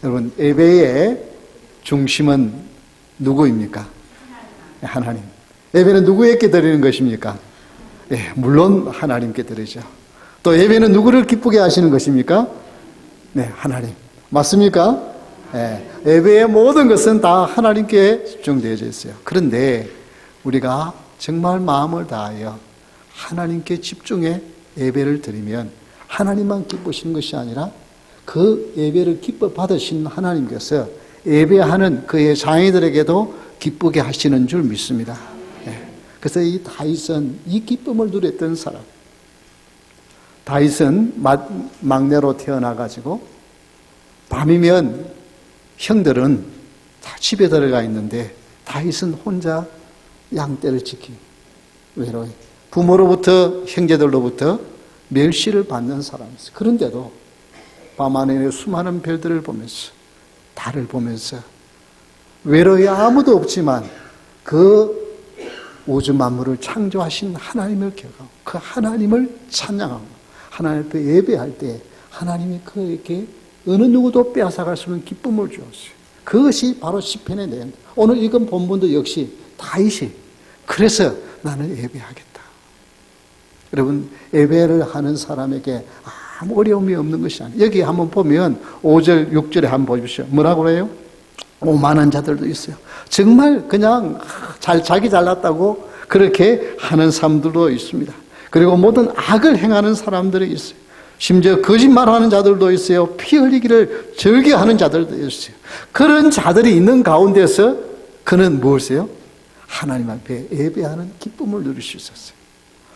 여러분, 예배의 중심은 누구입니까? 하나님. 예배는 누구에게 드리는 것입니까? 예, 물론 하나님께 드리죠. 또 예배는 누구를 기쁘게 하시는 것입니까? 네, 하나님. 맞습니까? 예, 예배의 모든 것은 다 하나님께 집중되어져 있어요. 그런데 우리가 정말 마음을 다하여 하나님께 집중해 예배를 드리면 하나님만 기쁘시는 것이 아니라 그 예배를 기뻐 받으신 하나님께서 예배하는 그의 자녀들에게도 기쁘게 하시는 줄 믿습니다. 그래서 이 다윗은 이 기쁨을 누렸던 사람. 다윗은 막내로 태어나가지고 밤이면 형들은 다 집에 들어가 있는데 다윗은 혼자 양떼를 지키고 외로이 부모로부터 형제들로부터 멸시를 받는 사람이었어요. 그런데도 밤하늘의 수많은 별들을 보면서 달을 보면서 외로이 아무도 없지만 그 우주 만물을 창조하신 하나님을 기억하고 그 하나님을 찬양하고 하나님 앞에 예배할 때 하나님이 그에게 어느 누구도 빼앗아갈 수 없는 기쁨을 주었어요. 그것이 바로 시편의 내용. 오늘 읽은 본문도 역시 다윗이 그래서 나는 예배하겠다. 여러분, 예배를 하는 사람에게 아무 어려움이 없는 것이 아니에요. 여기 한번 보면 5절, 6절에 한번 보십시오. 뭐라고 그래요? 오만한 자들도 있어요. 정말 그냥 자기 잘났다고 그렇게 하는 사람들도 있습니다. 그리고 모든 악을 행하는 사람들이 있어요. 심지어 거짓말하는 자들도 있어요. 피 흘리기를 즐겨하는 자들도 있어요. 그런 자들이 있는 가운데서 그는 무엇이에요? 하나님 앞에 예배하는 기쁨을 누릴 수 있었어요.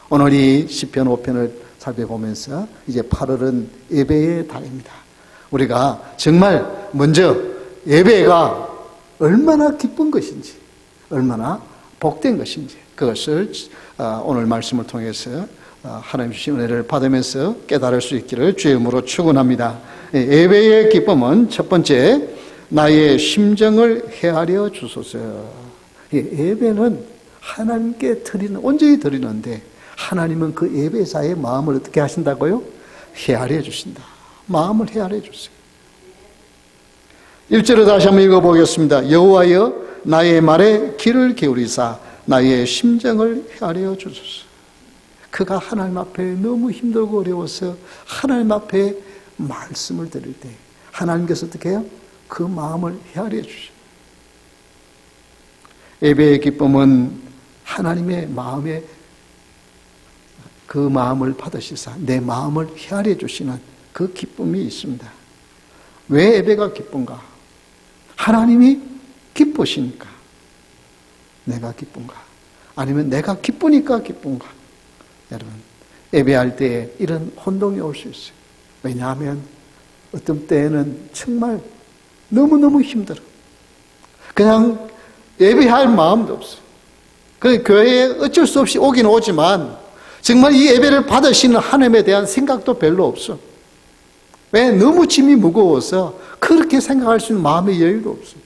오늘 이 시편 5편을 살펴보면서 이제 8월은 예배의 달입니다. 우리가 정말 먼저 예배가 얼마나 기쁜 것인지, 얼마나 복된 것인지 그것을 오늘 말씀을 통해서 하나님 주신 은혜를 받으면서 깨달을 수 있기를 주의 이름으로 축원합니다. 예배의 기쁨은 첫 번째, 나의 심정을 헤아려 주소서. 예배는 하나님께 드리는, 온전히 드리는데 하나님은 그 예배자의 마음을 어떻게 하신다고요? 헤아려 주신다. 마음을 헤아려 주세요. 1절을 다시 한번 읽어보겠습니다. 여호와여 나의 말에 귀를 기울이사 나의 심정을 헤아려 주소서. 그가 하나님 앞에 너무 힘들고 어려워서 하나님 앞에 말씀을 드릴 때 하나님께서 어떻게 해요? 그 마음을 헤아려 주셔. 예배의 기쁨은 하나님의 마음에 그 마음을 받으시사 내 마음을 헤아려 주시는 그 기쁨이 있습니다. 왜 예배가 기쁜가? 하나님이 기쁘시니까 내가 기쁜가? 아니면 내가 기쁘니까 기쁜가? 여러분, 예배할 때 이런 혼동이 올 수 있어요. 왜냐하면 어떤 때에는 정말 너무너무 힘들어. 그냥 예배할 마음도 없어요. 그 교회에 어쩔 수 없이 오긴 오지만 정말 이 예배를 받으시는 하나님에 대한 생각도 별로 없어. 왜? 너무 짐이 무거워서 그렇게 생각할 수 있는 마음의 여유도 없어요.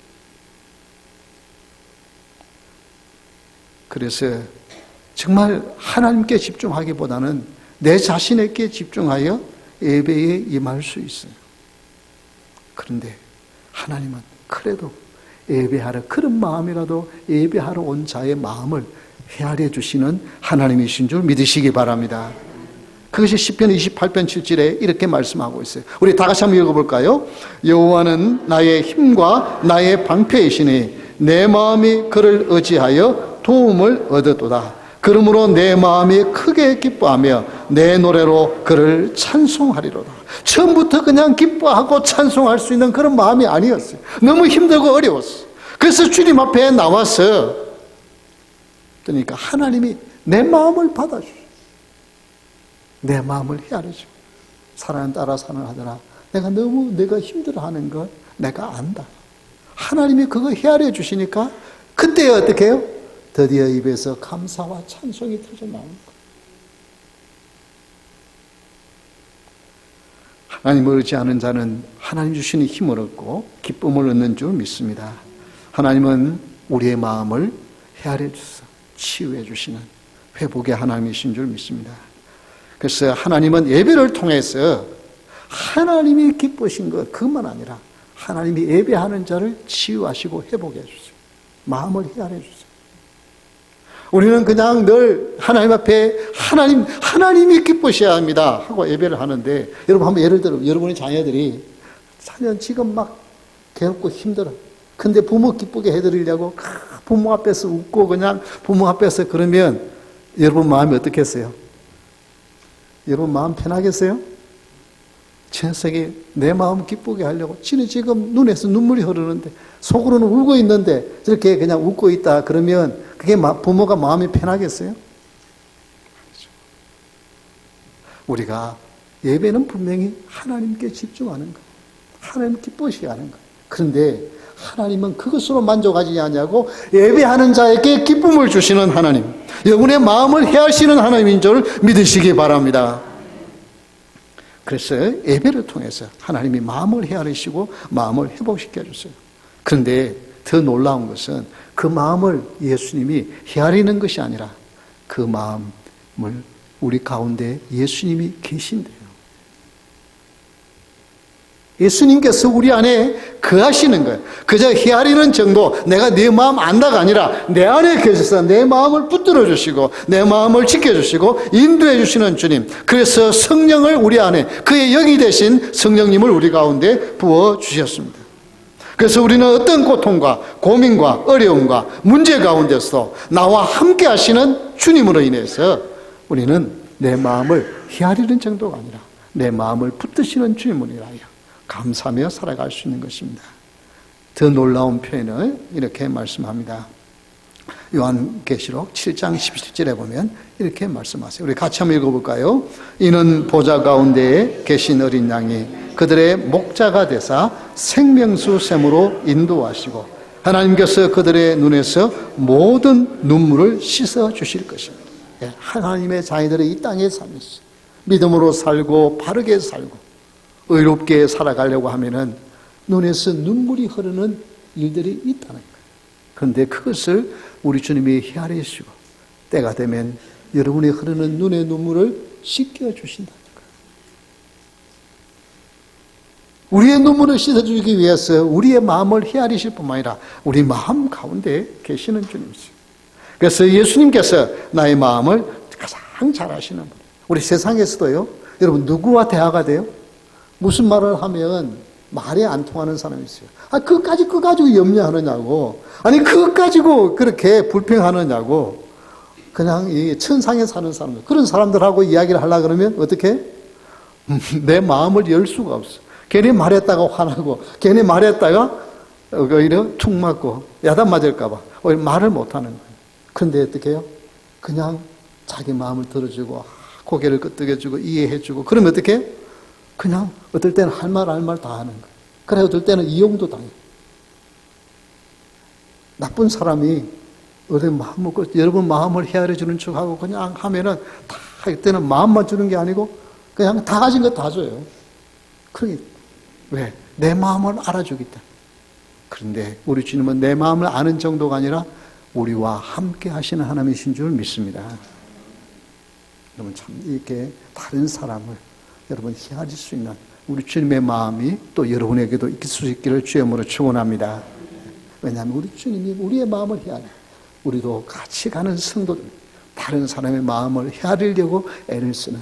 그래서 정말 하나님께 집중하기보다는 내 자신에게 집중하여 예배에 임할 수 있어요. 그런데 하나님은 그래도 예배하러, 그런 마음이라도 예배하러 온 자의 마음을 헤아려 주시는 하나님이신 줄 믿으시기 바랍니다. 그것이 시편 28편 7절에 이렇게 말씀하고 있어요. 우리 다 같이 한번 읽어볼까요? 여호와는 나의 힘과 나의 방패이시니 내 마음이 그를 의지하여 도움을 얻었도다. 그러므로 내 마음이 크게 기뻐하며 내 노래로 그를 찬송하리로다. 처음부터 그냥 기뻐하고 찬송할 수 있는 그런 마음이 아니었어요. 너무 힘들고 어려웠어요. 그래서 주님 앞에 나와서 그러니까 하나님이 내 마음을 받아주셔. 내 마음을 헤아려주고 사랑은 따라 사는 하더라. 내가 힘들어하는 걸 내가 안다. 하나님이 그거 헤아려 주시니까 그때 어떻게 해요? 드디어 입에서 감사와 찬송이 터져나오는 거예요. 하나님을 의지하는 자는 하나님 주시는 힘을 얻고 기쁨을 얻는 줄 믿습니다. 하나님은 우리의 마음을 헤아려 주셔서 치유해 주시는 회복의 하나님이신 줄 믿습니다. 그래서 하나님은 예배를 통해서 하나님이 기쁘신 것 그것만 아니라 하나님이 예배하는 자를 치유하시고 회복해 주세요. 마음을 헤아려 주세요. 우리는 그냥 늘 하나님 앞에 하나님이 기쁘셔야 합니다 하고 예배를 하는데, 여러분 한번 예를 들어 여러분의 자녀들이 지금 막 괴롭고 힘들어. 근데 부모 기쁘게 해드리려고 부모 앞에서 웃고 그냥 부모 앞에서 그러면 여러분 마음이 어떻겠어요? 여러분 마음 편하겠어요? 천석이 내 마음 기쁘게 하려고 지금 눈에서 눈물이 흐르는데 속으로는 울고 있는데 저렇게 그냥 웃고 있다 그러면 그게 부모가 마음이 편하겠어요? 우리가 예배는 분명히 하나님께 집중하는 거예요. 하나님 기쁘시게 하는 거예요. 그런데 하나님은 그것으로 만족하지 않냐고 예배하는 자에게 기쁨을 주시는 하나님, 여러분의 마음을 헤아시는 하나님인 줄 믿으시기 바랍니다. 그래서 예배를 통해서 하나님이 마음을 헤아리시고 마음을 회복시켜 주세요. 그런데 더 놀라운 것은 그 마음을 예수님이 헤아리는 것이 아니라 그 마음을 우리 가운데 예수님이 계신대요. 예수님께서 우리 안에 거하시는 거예요. 그저 헤아리는 정도, 내가 네 마음 안다가 아니라 내 안에 계셔서 내 마음을 붙들어 주시고 내 마음을 지켜주시고 인도해 주시는 주님. 그래서 성령을 우리 안에, 그의 영이 되신 성령님을 우리 가운데 부어 주셨습니다. 그래서 우리는 어떤 고통과 고민과 어려움과 문제 가운데서 나와 함께 하시는 주님으로 인해서 우리는 내 마음을 헤아리는 정도가 아니라 내 마음을 붙드시는 주님을 인하여 감사하며 살아갈 수 있는 것입니다. 더 놀라운 표현을 이렇게 말씀합니다. 요한계시록 7장 17절에 보면 이렇게 말씀하세요. 우리 같이 한번 읽어볼까요? 이는 보좌 가운데에 계신 어린 양이 그들의 목자가 되사 생명수 샘으로 인도하시고 하나님께서 그들의 눈에서 모든 눈물을 씻어 주실 것입니다. 하나님의 자녀들의 이 땅의 삶이죠. 믿음으로 살고 바르게 살고 의롭게 살아가려고 하면은 눈에서 눈물이 흐르는 일들이 있다는 거예요. 그런데 그것을 우리 주님이 헤아리시고 때가 되면 여러분이 흐르는 눈의 눈물을 씻겨 주신다는 거예요. 우리의 눈물을 씻어주기 위해서 우리의 마음을 헤아리실 뿐만 아니라 우리 마음 가운데 계시는 주님이세요. 그래서 예수님께서 나의 마음을 가장 잘 아시는 분이에요. 우리 세상에서도요, 여러분 누구와 대화가 돼요? 무슨 말을 하면 말이 안 통하는 사람이 있어요. 그거 가지고 염려하느냐고. 아니, 그거 가지고 그렇게 불평하느냐고. 그냥 이 천상에 사는 사람들, 그런 사람들하고 이야기를 하려고 그러면 어떻게? 내 마음을 열 수가 없어. 괜히 말했다가 화나고, 괜히 말했다가 오히려 툭 맞고, 야단 맞을까봐 오히려 말을 못하는 거예요. 그런데 어떻게 해요? 그냥 자기 마음을 들어주고, 고개를 끄덕여주고, 이해해주고, 그러면 어떻게 해요? 그냥 어떨 때는 할 말 다 하는 거예요. 그래, 어떨 때는 이용도 당해요. 나쁜 사람이 어디 마음 먹고 여러분 마음을 헤아려주는 척하고 그냥 하면은 다 이때는 마음만 주는 게 아니고 그냥 다 가진 거 다 줘요. 그게 왜? 내 마음을 알아주기 때문에. 그런데 우리 주님은 내 마음을 아는 정도가 아니라 우리와 함께 하시는 하나님이신 줄 믿습니다. 여러분 참 이렇게 다른 사람을 여러분 헤아릴 수 있는 우리 주님의 마음이 또 여러분에게도 있을 수 있기를 주님으로 축원합니다. 왜냐하면 우리 주님이 우리의 마음을 헤아려. 우리도 같이 가는 성도들, 다른 사람의 마음을 헤아리려고 애를 쓰는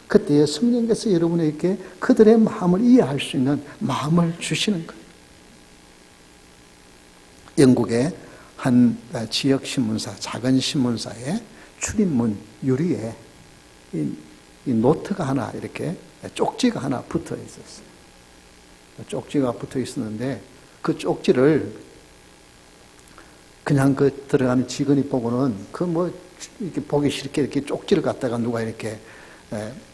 그때에 성령께서 여러분에게 그들의 마음을 이해할 수 있는 마음을 주시는 거예요. 영국의 한 지역 신문사, 작은 신문사의 출입문 유리에 이 노트가 하나 이렇게 쪽지가 하나 붙어 있었어요. 쪽지가 붙어 있었는데 그 쪽지를 그냥 그 들어가는 직원이 보고는 이렇게 보기 싫게 이렇게 쪽지를 갖다가 누가 이렇게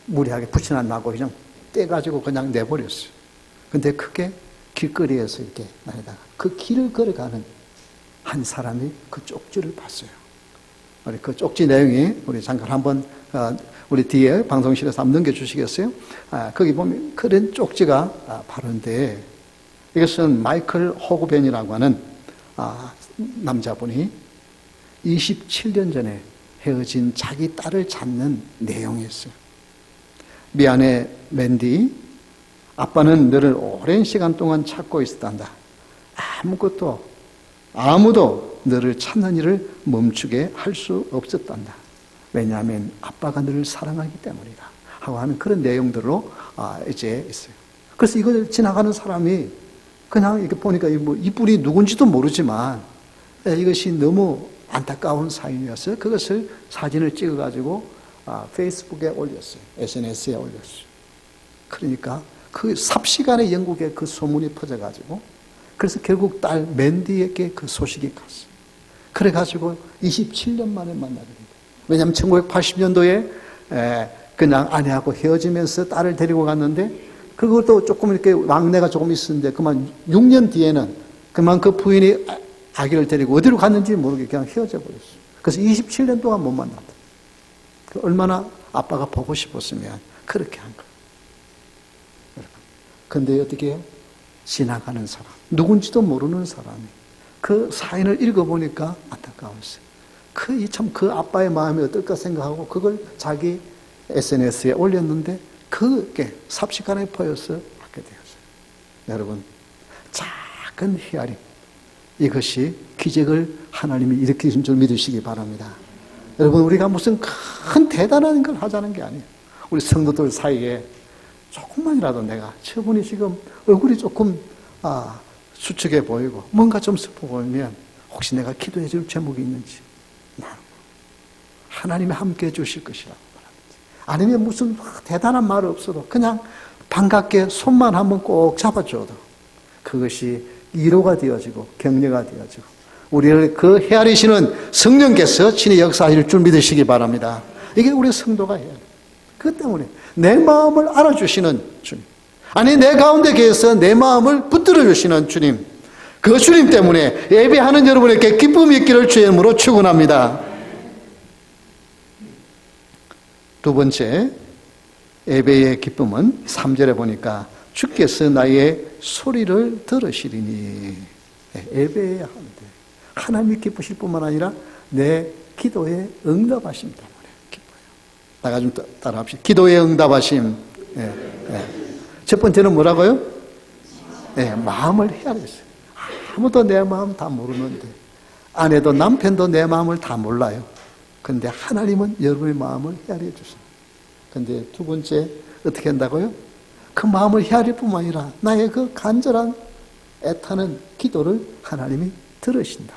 무리하게 붙여놨나고 그냥 떼가지고 그냥 내버렸어요. 근데 그게 길거리에서 이렇게 나다가 그 길을 걸어가는 한 사람이 그 쪽지를 봤어요. 우리 그 쪽지 내용이 우리 잠깐 한번 우리 뒤에 방송실에서 한번 넘겨주시겠어요? 거기 보면 그런 쪽지가 바로인데 이것은 마이클 호그벤이라고 하는 남자분이 27년 전에 헤어진 자기 딸을 찾는 내용이었어요. 미안해 맨디, 아빠는 너를 오랜 시간 동안 찾고 있었단다. 아무도 너를 찾는 일을 멈추게 할 수 없었단다. 왜냐하면 아빠가 너를 사랑하기 때문이다. 하고 하는 그런 내용들로 이제 있어요. 그래서 이걸 지나가는 사람이 그냥 이렇게 보니까 이분이 누군지도 모르지만 이것이 너무 안타까운 사연이었어요. 그것을 사진을 찍어가지고 페이스북에 올렸어요. SNS에 올렸어요. 그러니까 그 삽시간에 영국에 그 소문이 퍼져가지고 그래서 결국 딸 맨디에게 그 소식이 갔어요. 그래가지고 27년 만에 만나게 됩니다. 왜냐하면 1980년도에 그냥 아내하고 헤어지면서 딸을 데리고 갔는데 그것도 조금 이렇게 왕래가 조금 있었는데 그만 6년 뒤에는 그만 그 부인이 아기를 데리고 어디로 갔는지 모르게 그냥 헤어져 버렸어요. 그래서 27년 동안 못 만났다. 얼마나 아빠가 보고 싶었으면 그렇게 한 거예요. 그런데 어떻게 해요? 지나가는 사람, 누군지도 모르는 사람이 그 사연을 읽어보니까 안타까웠어요. 그 아빠의 마음이 어떨까 생각하고 그걸 자기 SNS에 올렸는데 그게 삽시간에 퍼져서 하게 되었어요. 여러분, 작은 헤아림, 이것이 기적을 하나님이 일으키신 줄 믿으시기 바랍니다. 여러분, 우리가 무슨 큰 대단한 걸 하자는 게 아니에요. 우리 성도들 사이에 조금만이라도 내가 저분이 지금 얼굴이 조금 수척해 보이고 뭔가 좀 슬퍼 보이면 혹시 내가 기도해 줄 제목이 있는지 하나님이 함께 해 주실 것이라고 말합니다. 아니면 무슨 대단한 말 없어도 그냥 반갑게 손만 한번 꼭 잡아줘도 그것이 위로가 되어지고 격려가 되어지고 우리를 그 헤아리시는 성령께서 친히 역사하실 줄 믿으시기 바랍니다. 이게 우리 성도가 해야 돼요. 그 때문에 내 마음을 알아주시는 주님, 아니 내 가운데 계셔서 내 마음을 붙들어 주시는 주님, 그 주님 때문에 예배하는 여러분에게 기쁨이 있기를 주의 이름으로 축원합니다. 두 번째 예배의 기쁨은 3절에 보니까 주께서 나의 소리를 들으시리니. 예배해야 하는데 하나님이 기쁘실 뿐만 아니라 내 기도에 응답하심 때문에 기뻐요. 나가 좀 따라합시다. 기도에 응답하심. 첫 번째는 뭐라고요? 마음을 헤아렸어요. 아무도 내 마음 다 모르는데, 아내도 남편도 내 마음을 다 몰라요. 그런데 하나님은 여러분의 마음을 헤아려 주세요. 그런데 두 번째 어떻게 한다고요? 그 마음을 헤아릴 뿐만 아니라 나의 그 간절한 애타는 기도를 하나님이 들으신다.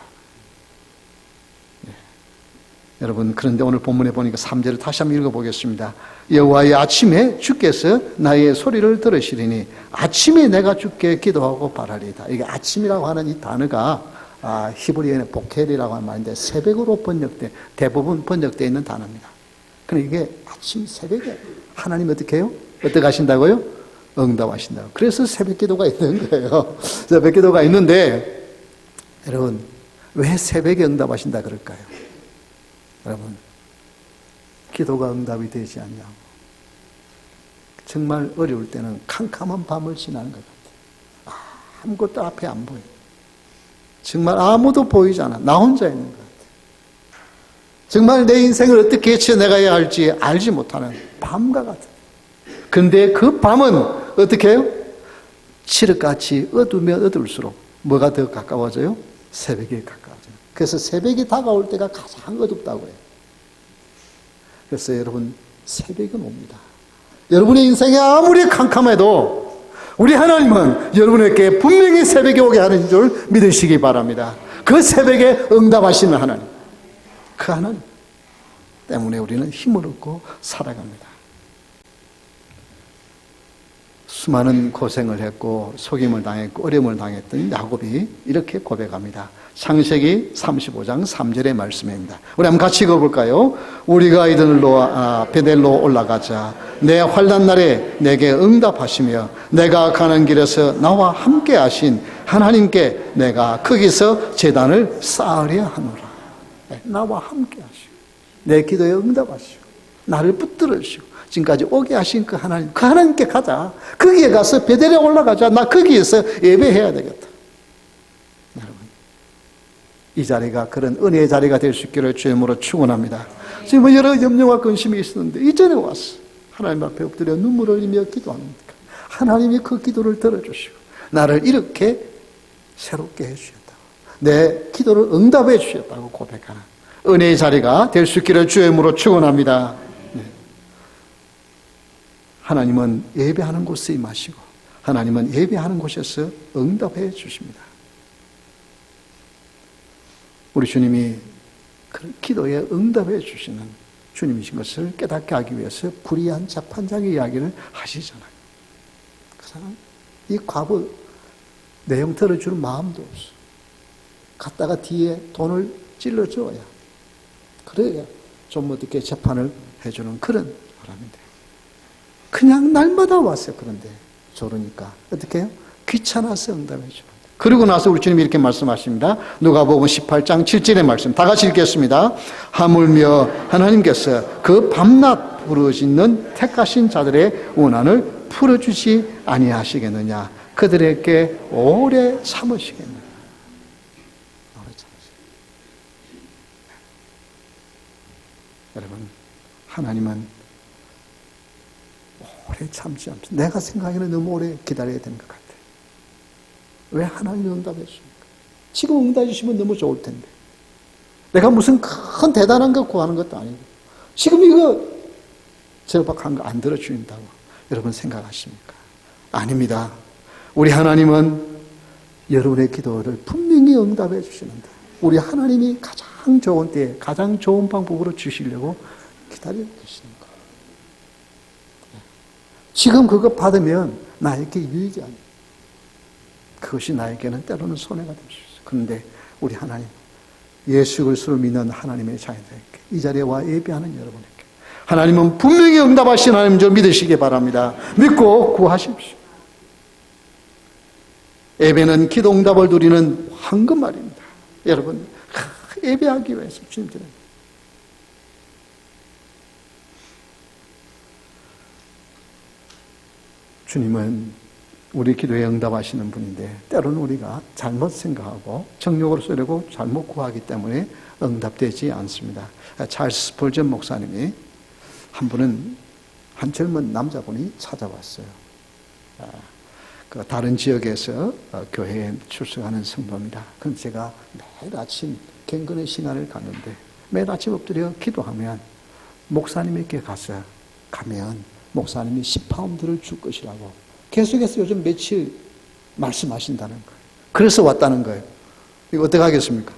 여러분, 그런데 오늘 본문에 보니까 3절을 다시 한번 읽어보겠습니다. 여호와의 아침에 주께서 나의 소리를 들으시리니 아침에 내가 주께 기도하고 바라리이다. 이게 아침이라고 하는 이 단어가 히브리어의 보켈이라고 하는 말인데 새벽으로 대부분 번역되어 있는 단어입니다. 그러니까 이게 아침 새벽에 하나님 어떻게 해요? 어떻게 하신다고요? 응답하신다고. 그래서 새벽 기도가 있는 거예요. 새벽 기도가 있는데 여러분, 왜 새벽에 응답하신다 그럴까요? 여러분, 기도가 응답이 되지 않냐고. 정말 어려울 때는 캄캄한 밤을 지나는 것 같아요. 아무것도 앞에 안 보여요. 정말 아무도 보이지 않아. 나 혼자 있는 것 같아요. 정말 내 인생을 어떻게 헤쳐나가야 할지 알지 못하는 밤과 같아요. 근데 그 밤은 어떻게 해요? 칠흑같이 어두면 어두울수록 뭐가 더 가까워져요? 새벽에 가까워져요. 그래서 새벽이 다가올 때가 가장 어둡다고 해요. 그래서 여러분, 새벽은 옵니다. 여러분의 인생이 아무리 캄캄해도 우리 하나님은 여러분에게 분명히 새벽에 오게 하는 줄 믿으시기 바랍니다. 그 새벽에 응답하시는 하나님, 그 하나님 때문에 우리는 힘을 얻고 살아갑니다. 수많은 고생을 했고 속임을 당했고 어려움을 당했던 야곱이 이렇게 고백합니다. 창세기 35장 3절의 말씀입니다. 우리 한번 같이 읽어볼까요? 우리가 이들로 베델로 올라가자. 내 환난 날에 내게 응답하시며 내가 가는 길에서 나와 함께 하신 하나님께 내가 거기서 제단을 쌓으려 하노라. 나와 함께 하시고 내 기도에 응답하시고 나를 붙들어 주시고 지금까지 오게 하신 그 하나님, 그 하나님께 가자. 거기에 가서 베델에 올라가자. 나 거기에서 예배해야 되겠다. 여러분, 이 자리가 그런 은혜의 자리가 될 수 있기를 주의 이름으로 축원합니다. 지금 여러 염려와 근심이 있었는데 이전에 와서 하나님 앞에 엎드려 눈물을 흘리며 기도합니다. 하나님이 그 기도를 들어주시고 나를 이렇게 새롭게 해주셨다고, 내 기도를 응답해 주셨다고 고백하는 은혜의 자리가 될 수 있기를 주의 이름으로 축원합니다. 네. 하나님은 예배하는 곳에 임하시고 하나님은 예배하는 곳에서 응답해 주십니다. 우리 주님이 그 기도에 응답해 주시는 주님이신 것을 깨닫게 하기 위해서 불의한 재판장의 이야기를 하시잖아요. 그 사람 이 과부 내용 들어줄 마음도 없어. 갔다가 뒤에 돈을 찔러줘야, 그래야 좀 어떻게 재판을 해주는 그런 사람인데, 그냥 날마다 왔어요. 그런데 저러니까 어떻게 해요? 귀찮아서 응답해 주는. 그리고 나서 우리 주님이 이렇게 말씀하십니다. 누가복음 18장 7절의 말씀 다 같이 읽겠습니다. 하물며 하나님께서 그 밤낮 부르짖는 택하신 자들의 원한을 풀어주지 아니하시겠느냐. 그들에게 오래 참으시겠느냐. 오래 참으시겠느냐. 여러분, 하나님은 오래 참지 않습니다. 내가 생각에는 너무 오래 기다려야 되는 것 같아요. 왜 하나님이 응답해 주십니까? 지금 응답해 주시면 너무 좋을 텐데. 내가 무슨 큰 대단한 거 구하는 것도 아니고 지금 이거 절박한 거 안 들어주신다고 여러분 생각하십니까? 아닙니다. 우리 하나님은 여러분의 기도를 분명히 응답해 주시는데 우리 하나님이 가장 좋은 때에 가장 좋은 방법으로 주시려고 기다리고 계시는 거예요. 지금 그거 받으면 나에게 유익이 아니에요. 그것이 나에게는 때로는 손해가 될 수 있어요. 그런데 우리 하나님, 예수 그리스도를 믿는 하나님의 자녀들에게, 이 자리에 와 예배하는 여러분에게 하나님은 분명히 응답하신 하나님인 줄 믿으시기 바랍니다. 믿고 구하십시오. 예배는 기도 응답을 누리는 황금알입니다. 여러분, 예배하기 위해서 주님들은 주님은 우리 기도에 응답하시는 분인데 때로는 우리가 잘못 생각하고 정욕으로 쓰려고 잘못 구하기 때문에 응답되지 않습니다. 찰스 스펄전 목사님이 한 분은 한 젊은 남자분이 찾아왔어요. 다른 지역에서 교회에 출석하는 성도입니다. 그럼 제가 매일 아침 경건의 시간을 갔는데 매일 아침 엎드려 기도하면 목사님에게 가면 목사님이 10파운드를 줄 것이라고 계속해서 요즘 며칠 말씀하신다는 거예요. 그래서 왔다는 거예요. 이거 어떻게 하겠습니까?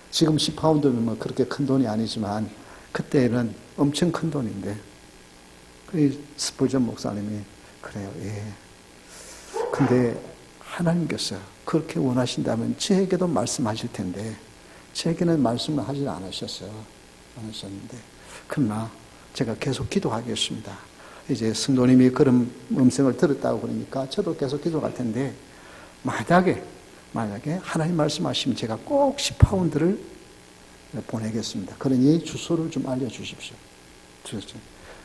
지금 10파운드면 뭐 그렇게 큰 돈이 아니지만 그때는 엄청 큰 돈인데 스펄전 목사님이 그래요. 예. 근데 하나님께서 그렇게 원하신다면 저에게도 말씀하실 텐데 저에게는 말씀을 하지 않으셨어요. 않으셨는데 그러나 제가 계속 기도하겠습니다. 이제 성도님이 그런 음성을 들었다고 그러니까 저도 계속 기도할 텐데 만약에 하나님 말씀하시면 제가 꼭 10파운드를 보내겠습니다. 그러니 주소를 좀 알려주십시오.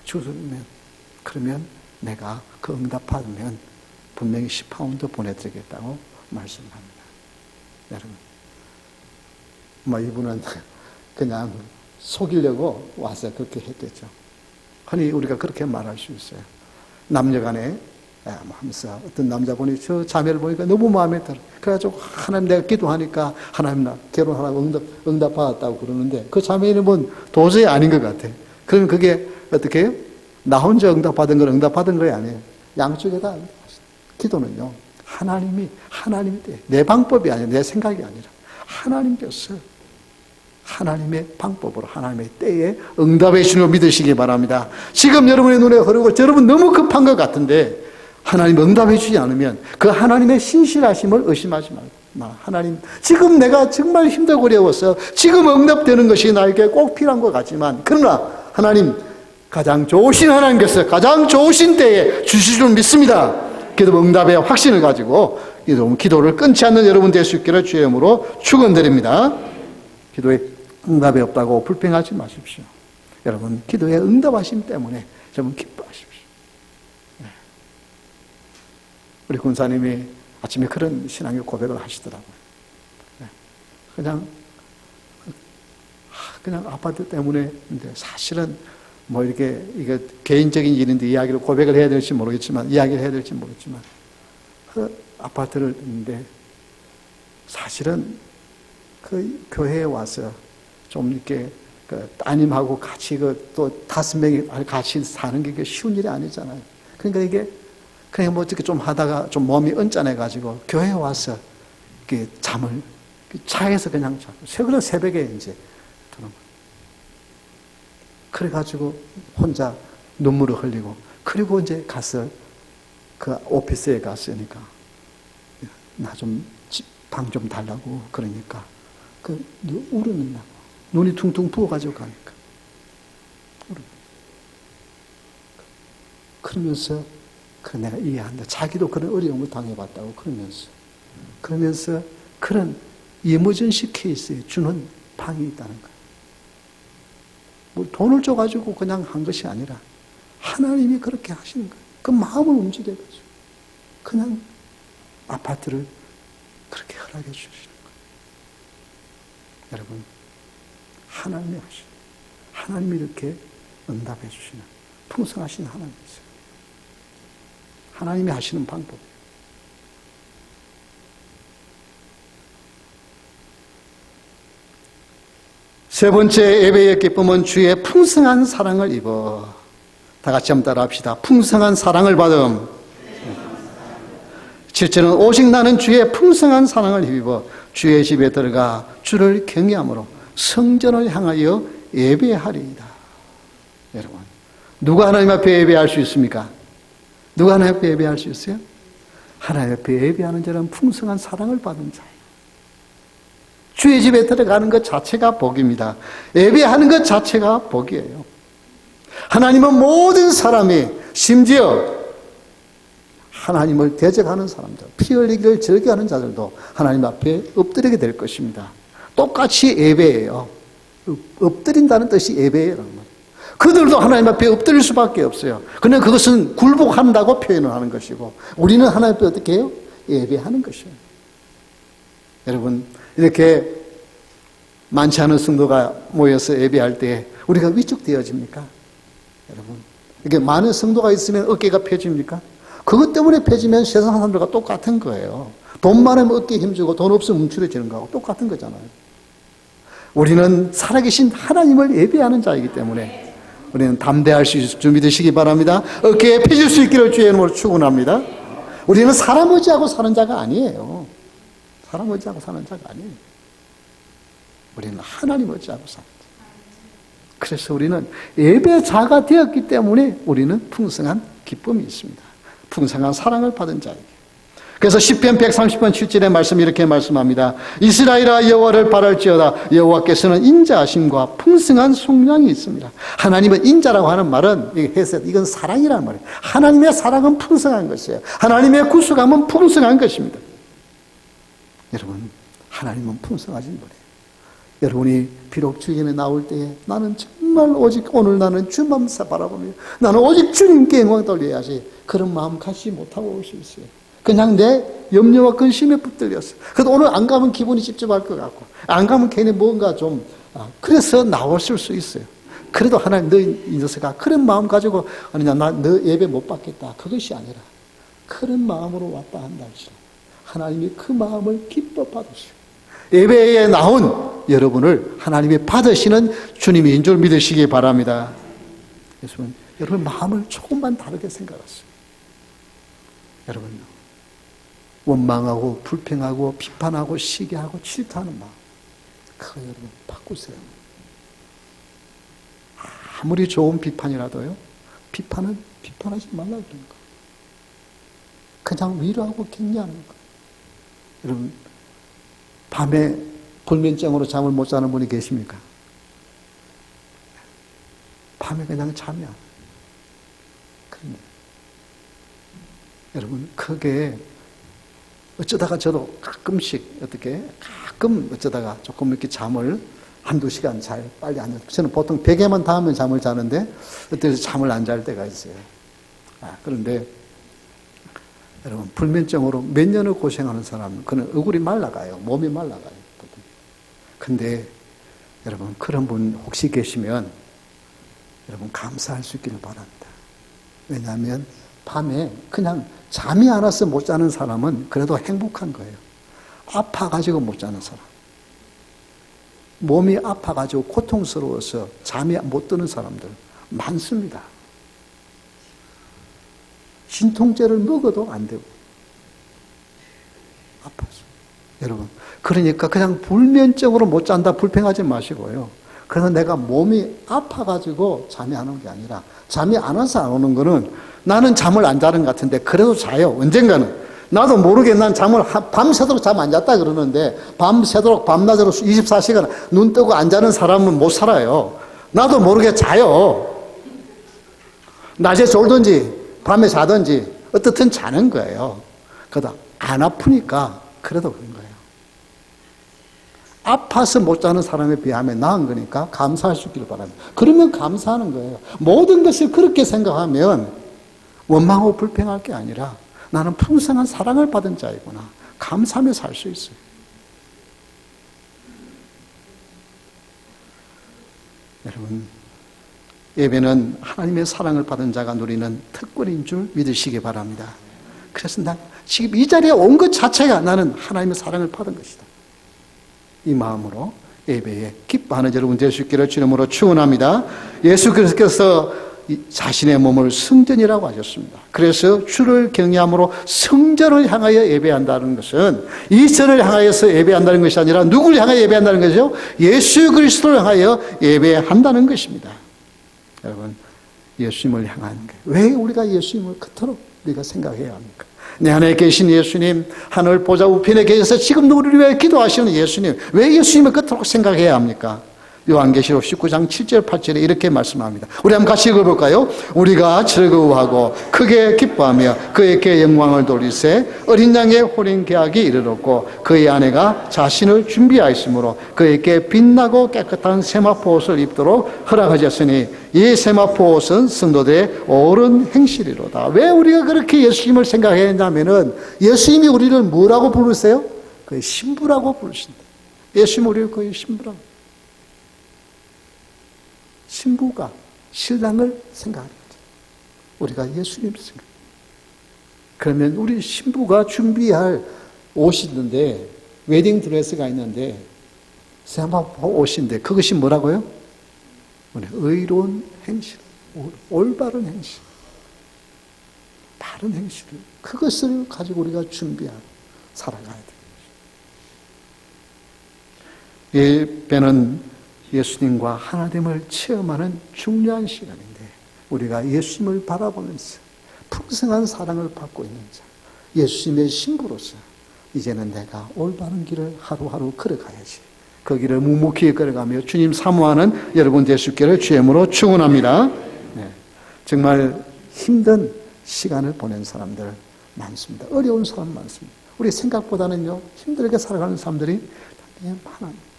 주소면 그러면 내가 그 응답 받으면 분명히 10파운드 보내드리겠다고 말씀합니다. 여러분, 이분은 그냥 속이려고 와서 그렇게 했겠죠. 흔히 우리가 그렇게 말할 수 있어요. 남녀간에 하면서 어떤 남자분이 저 자매를 보니까 너무 마음에 들어. 그래가지고 하나님 내가 기도하니까 하나님 나 결혼하라고 응답 받았다고 그러는데 그 자매는 도저히 아닌 것 같아. 그러면 그게 어떻게 해요? 나 혼자 응답받은 건 응답받은 거야 아니에요. 양쪽에 다 기도는요. 하나님이 내 방법이 아니라 내 생각이 아니라 하나님께서 하나님의 방법으로 하나님의 때에 응답해 주시는 걸 믿으시기 바랍니다. 지금 여러분의 눈에 흐르고 여러분 너무 급한 것 같은데 하나님 응답해 주지 않으면 그 하나님의 신실하심을 의심하지 말고 하나님 지금 내가 정말 힘들고 어려워서 지금 응답되는 것이 나에게 꼭 필요한 것 같지만 그러나 하나님 가장 좋으신 하나님께서 가장 좋으신 때에 주실 줄 믿습니다. 기도 응답의 확신을 가지고 기도를 끊지 않는 여러분 될 수 있기를 주의 이름으로 축원드립니다. 기도에 응답이 없다고 불평하지 마십시오. 여러분 기도에 응답하심 때문에 여러분 기뻐하십시오. 네. 우리 군사님이 아침에 그런 신앙의 고백을 하시더라고요. 네. 그냥 아파트 때문에 근데 사실은 뭐 이렇게, 이게 개인적인 일인데 이야기를 고백을 해야 될지 모르겠지만, 이야기를 해야 될지 모르겠지만, 그 아파트를 있는데, 사실은 그 교회에 와서 좀 이렇게 그 따님하고 같이 또 5명이 같이 사는 게 쉬운 일이 아니잖아요. 그러니까 이게 그냥 뭐 어떻게 좀 하다가 좀 몸이 언짢아가지고 교회에 와서 이렇게 잠을 차에서 그냥 자고, 그런 새벽에 이제 드는 거예요. 그래가지고 혼자 눈물을 흘리고, 그리고 이제 가서 그 오피스에 갔으니까 나 좀 방 좀 달라고 그러니까 울었는다고. 눈이 퉁퉁 부어가지고 가니까. 그러면서 내가 이해한다. 자기도 그런 어려움을 당해봤다고 그러면서 그런 에머전시 케이스에 주는 방이 있다는 거예요. 뭐 돈을 줘가지고 그냥 한 것이 아니라 하나님이 그렇게 하시는 거예요. 그 마음을 움직여가지고 그냥 아파트를 그렇게 허락해 주시는 거예요. 여러분, 하나님이 이렇게 응답해 주시는 풍성하신 하나님이세요. 하나님이 하시는 방법이에요. 세 번째 예배의 기쁨은 주의 풍성한 사랑을 입어. 다 같이 한번 따라 합시다. 풍성한 사랑을 받음. 7절은 오직 나는 주의 풍성한 사랑을 입어 주의 집에 들어가 주를 경외함으로 성전을 향하여 예배하리이다. 여러분, 누가 하나님 앞에 예배할 수 있습니까? 누가 하나님 앞에 예배할 수 있어요? 하나님 앞에 예배하는 자는 풍성한 사랑을 받은 자예요. 주의 집에 들어가는 것 자체가 복입니다. 예배하는 것 자체가 복이에요. 하나님은 모든 사람이, 심지어 하나님을 대적하는 사람들, 피 흘리기를 즐겨하는 자들도 하나님 앞에 엎드리게 될 것입니다. 똑같이 예배예요. 엎드린다는 뜻이 예배예요. 그들도 하나님 앞에 엎드릴 수밖에 없어요. 그러나 그것은 굴복한다고 표현을 하는 것이고, 우리는 하나님 앞에 어떻게 해요? 예배하는 것이에요. 여러분, 이렇게 많지 않은 성도가 모여서 예배할 때 우리가 위축되어집니까? 여러분, 이렇게 많은 성도가 있으면 어깨가 펴집니까? 그것 때문에 펴지면 세상 사람들과 똑같은 거예요. 돈 많으면 어깨에 힘주고 돈 없으면 움츠러지는 거하고 똑같은 거잖아요. 우리는 살아계신 하나님을 예배하는 자이기 때문에 우리는 담대할 수 있을 줄 믿으시기 바랍니다. 어깨에 펴질 수 있기를 주의 이름으로 축원합니다. 우리는 사람 의지하고 사는 자가 아니에요. 사람 의지하고 사는 자가 아니에요. 우리는 하나님 의지하고 사는 자. 그래서 우리는 예배자가 되었기 때문에 우리는 풍성한 기쁨이 있습니다. 풍성한 사랑을 받은 자에게. 그래서 시편 130편 7절의 말씀 이렇게 말씀합니다. 이스라엘아 여호와를 바랄지어다. 여호와께서는 인자하심과 풍성한 속량이 있습니다. 하나님은 인자라고 하는 말은 이건 사랑이라는 말이에요. 하나님의 사랑은 풍성한 것이에요. 하나님의 구속함은 풍성한 것입니다. 여러분, 하나님은 풍성하신 분이에요. 여러분이 비록 주님에 나올 때에 나는 정말 오직 오늘 나는 주만 바라보며 나는 오직 주님께 영광 돌려야지, 그런 마음 갖지 못하고 올 수 있어요. 그냥 내 염려와 근심에 붙들렸어. 그래도 오늘 안 가면 기분이 찝찝할 것 같고, 안 가면 괜히 뭔가 좀 그래서 나왔을 수 있어요. 그래도 하나님, 너 이 녀석아 그런 마음 가지고 아니냐 나 너 예배 못 받겠다, 그것이 아니라 그런 마음으로 왔다 한다 할지라도 하나님이 그 마음을 기뻐 받으시고 예배에 나온 여러분을 하나님이 받으시는 주님인 줄 믿으시기 바랍니다. 그래서 여러분 마음을 조금만 다르게 생각하세요. 여러분, 원망하고 불평하고 비판하고 시기하고 질투하는 마음, 그거 여러분 바꾸세요. 아무리 좋은 비판이라도요, 비판은 비판하지 말라고 그러는 거예요. 그냥 위로하고 격려하는 거예요. 여러분, 밤에 불면증으로 잠을 못 자는 분이 계십니까? 밤에 그냥 잠이 안 와요. 그런데 여러분, 그게 어쩌다가 저도 가끔씩 가끔 어쩌다가 조금 이렇게 잠을 한두 시간 잘 빨리 안 자요. 저는 보통 베개만 닿으면 잠을 자는데 어때서 잠을 안 잘 때가 있어요. 그런데 여러분, 불면증으로 몇 년을 고생하는 사람은 그는 얼굴이 말라가요. 몸이 말라가요. 근데 여러분, 그런 분 혹시 계시면 여러분 감사할 수 있기를 바랍니다. 왜냐하면 밤에 그냥 잠이 안 와서 못 자는 사람은 그래도 행복한 거예요. 아파가지고 못 자는 사람. 몸이 아파가지고 고통스러워서 잠이 못 드는 사람들 많습니다. 진통제를 먹어도 안 되고 아파서. 여러분 그러니까 그냥 불면증으로 못 잔다 불평하지 마시고요. 그래서 내가 몸이 아파가지고 잠이 안 오는 게 아니라 잠이 안 와서 안 오는 거는 나는 잠을 안 자는 것 같은데 그래도 자요. 언젠가는. 나도 모르게 난 잠을 밤새도록 잠 안 잤다 그러는데 밤새도록 밤낮으로 24시간 눈 뜨고 안 자는 사람은 못 살아요. 나도 모르게 자요. 낮에 졸든지 밤에 자든지 어떻든 자는 거예요. 그러다 안 아프니까 그래도 그런 거예요. 아파서 못 자는 사람에 비하면 나은 거니까 감사할 수 있기를 바랍니다. 그러면 감사하는 거예요. 모든 것을 그렇게 생각하면 원망하고 불평할 게 아니라 나는 풍성한 사랑을 받은 자이구나. 감사하며 살 수 있어요. 여러분, 예배는 하나님의 사랑을 받은 자가 누리는 특권인 줄 믿으시기 바랍니다. 그래서 난 지금 이 자리에 온 것 자체가 나는 하나님의 사랑을 받은 것이다. 이 마음으로 예배에 기뻐하는 여러분 될 수 있기를 주님으로 축원합니다. 예수께서 자신의 몸을 성전이라고 하셨습니다. 그래서 주를 경외함으로 성전을 향하여 예배한다는 것은 이 전을 향하여서 예배한다는 것이 아니라 누구를 향하여 예배한다는 것이죠? 예수 그리스도를 향하여 예배한다는 것입니다. 여러분, 예수님을 향한 게 왜 우리가 예수님을 그토록 우리가 생각해야 합니까? 내 안에 계신 예수님, 하늘 보좌 우편에 계셔서 지금도 우리를 위해 기도하시는 예수님, 왜 예수님을 그토록 생각해야 합니까? 요한계시록 19장 7절 8절에 이렇게 말씀합니다. 우리 한번 같이 읽어볼까요? 우리가 즐거워하고 크게 기뻐하며 그에게 영광을 돌리세 어린 양의 호린 계약이 이르렀고 그의 아내가 자신을 준비하였으므로 그에게 빛나고 깨끗한 세마포 옷을 입도록 허락하셨으니 이 세마포 옷은 성도들의 옳은 행실이로다. 왜 우리가 그렇게 예수님을 생각해야 했냐면은 예수님이 우리를 뭐라고 부르세요? 그의 신부라고 부르신다. 예수님 우리를 그의 신부라고. 신부가 신랑을 생각하는 거죠. 우리가 예수님을 생각해요. 그러면 우리 신부가 준비할 옷이 있는데 웨딩 드레스가 있는데 세마포 옷인데 그것이 뭐라고요? 의로운 행실, 올바른 행실, 바른 행실, 그것을 가지고 우리가 준비하고 살아가야 돼요. 예배는 예수님과 하나님을 체험하는 중요한 시간인데 우리가 예수님을 바라보면서 풍성한 사랑을 받고 있는 자, 예수님의 신부로서 이제는 내가 올바른 길을 하루하루 걸어가야지. 그 길을 묵묵히 걸어가며 주님 사모하는 여러분 될 수 있기를 주의 이름으로 축원합니다. 네. 정말 힘든 시간을 보낸 사람들 많습니다. 어려운 사람 많습니다. 우리 생각보다는요 힘들게 살아가는 사람들이 많아요.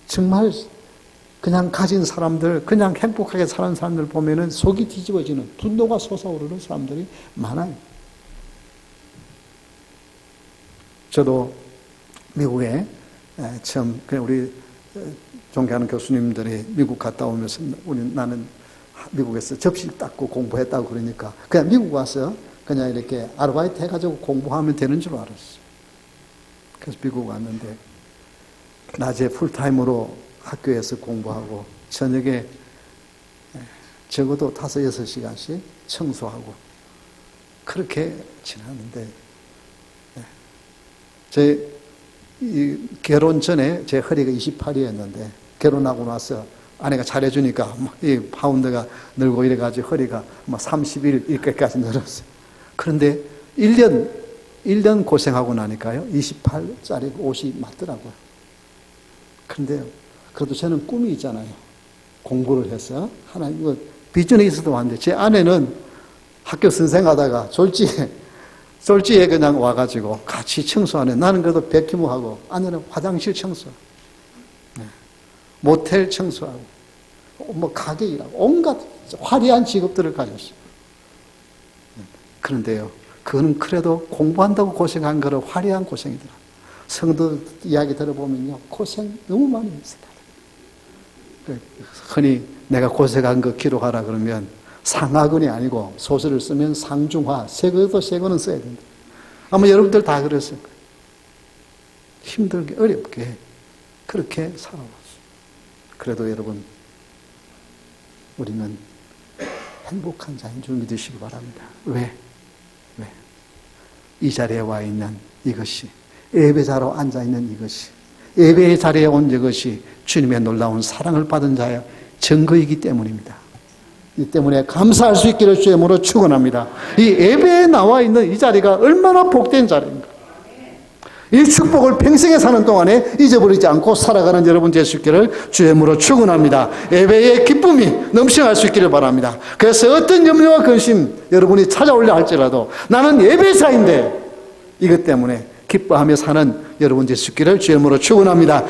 정말 그냥 가진 사람들, 그냥 행복하게 사는 사람들 보면은 속이 뒤집어지는 분노가 솟아오르는 사람들이 많아요. 저도 미국에 처음 우리 존경하는 교수님들이 미국 갔다 오면서 나는 미국에서 접시 닦고 공부했다고 그러니까 그냥 미국 와서 그냥 이렇게 아르바이트 해가지고 공부하면 되는 줄 알았어요. 그래서 미국 왔는데 낮에 풀타임으로 학교에서 공부하고 저녁에 적어도 5-6시간씩 청소하고 그렇게 지났는데 제 결혼 전에 제 허리가 28이었는데 결혼하고 나서 아내가 잘해주니까 이 파운드가 늘고 이래가지고 허리가 31 이렇게까지 늘었어요. 그런데 1년 고생하고 나니까요 28짜리 옷이 맞더라고요. 그런데 그래도 저는 꿈이 있잖아요. 공부를 해서 하나님 비전이 있어도 왔는데 제 아내는 학교 선생하다가 졸지에 그냥 와가지고 같이 청소하네. 나는 그래도 베큐무하고 아내는 화장실 청소, 모텔 청소하고 뭐 가게 일하고 온갖 화려한 직업들을 가졌어요. 그런데요, 그거는 그래도 공부한다고 고생한 거는 화려한 고생이더라. 성도 이야기 들어보면요, 고생 너무 많이 했어요. 흔히 내가 고생한 거 기록하라 그러면 상하근이 아니고 소설을 쓰면 상중하, 새거도 새거는 써야 된다. 아마 여러분들 다 그랬을 거예요. 힘들게 어렵게 그렇게 살아왔어요. 그래도 여러분 우리는 행복한 자인 줄 믿으시기 바랍니다. 왜? 이 자리에 와 있는 이것이, 예배자로 앉아있는 이것이, 예배의 자리에 온 이것이 주님의 놀라운 사랑을 받은 자의 증거이기 때문입니다. 이 때문에 감사할 수 있기를 주의 이름으로 축원합니다. 이 예배에 나와 있는 이 자리가 얼마나 복된 자리인가. 이 축복을 평생에 사는 동안에 잊어버리지 않고 살아가는 여러분 될 수 있기를 주의 이름으로 축원합니다. 예배의 기쁨이 넘쳐날 수 있기를 바랍니다. 그래서 어떤 염려와 근심 여러분이 찾아올려 할지라도 나는 예배자인데 이것 때문에 기뻐하며 사는 여러분 될 수 있기를 주의 이름으로 축원합니다.